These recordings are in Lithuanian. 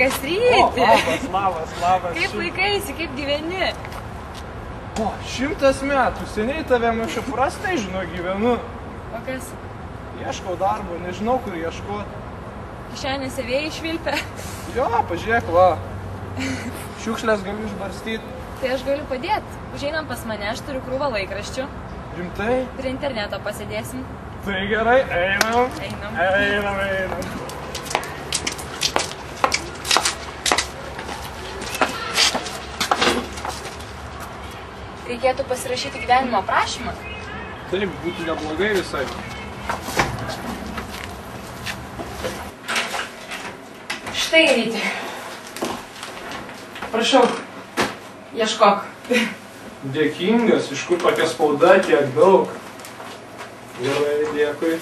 Sveikas, Ryti. Labas. Kaip laikaisi, kaip gyveni? 100 metų, seniai tave mačiau, prastai, žinau, gyvenu. O kas? Ieškau darbo, nežinau, kur ieškoti. Kišenėse vėjai švilpia. Jo, pažiūrėk, va. Šiukšlės galiu išbarstyti. Tai aš galiu padėti. Užeinam pas mane, aš turiu krūvą laikraščių. Rimtai? Prie interneto pasėdėsim. Tai gerai, einam. Einam. Reikėtų pasirašyti gyvenimo aprašymą. Taip, būtų neblogai visai. Štai, Ryti. Prašau, ieškok. Dėkingas, iš kur tokia spauda tiek daug. Gerai, dėkui.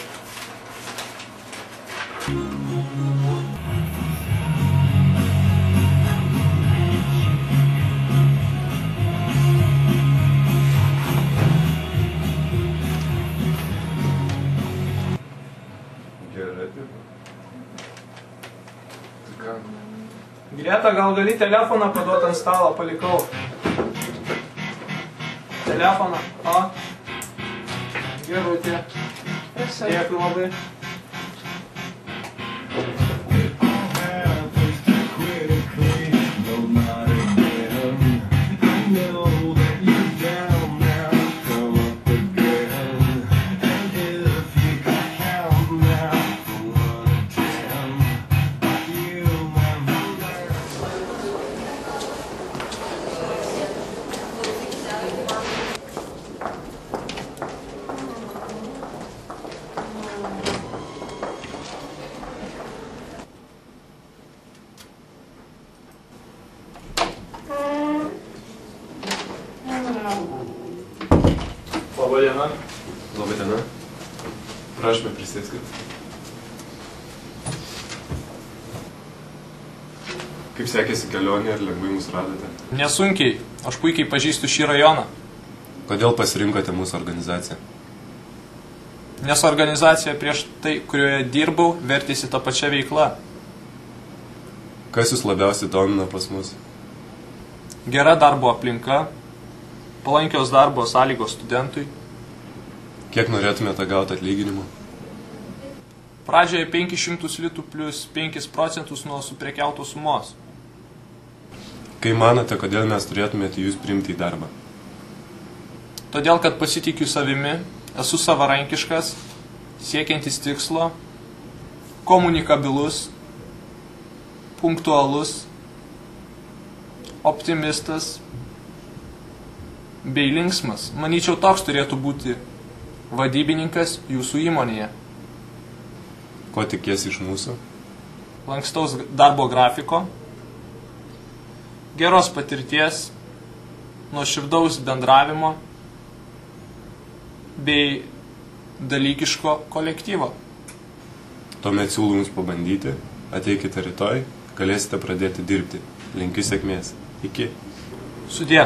Greta, gal gali telefoną paduoti ant stalo, palikau. Telefoną, o? Gerutė. Dėkui labai. Labadiena. Labadiena. Prašome, prisėskit. Kaip sekėsi kelionė ir lengvai mus radote? Nesunkiai. Aš puikiai pažįstu šį rajoną. Kodėl pasirinkote mūsų organizaciją? Nes organizacija prieš tai, kurioje dirbau, vertėsi tą pačią veiklą. Kas jūs labiausiai domina pas mus? Gera darbo aplinka, palankios darbo sąlygos studentui. Kiek norėtumėte gauti atlyginimą? Pradžioje 500 litų plus 5% nuo suprekiautos sumos. Kai manote, kodėl mes turėtumėte jūs priimti į darbą? Todėl, kad pasitikiu savimi, esu savarankiškas, siekiantis tikslo, komunikabilus, punktualus, optimistas bei linksmas. Manyčiau, toks turėtų būti vadybininkas jūsų įmonėje. Ko tikiesi iš mūsų? Lankstaus darbo grafiko, geros patirties, nuoširdaus bendravimo bei dalykiško kolektyvo. Tuomet siūlau jums pabandyti, ateikite rytoj, galėsite pradėti dirbti. Linkiu sėkmės. Iki. Sudie.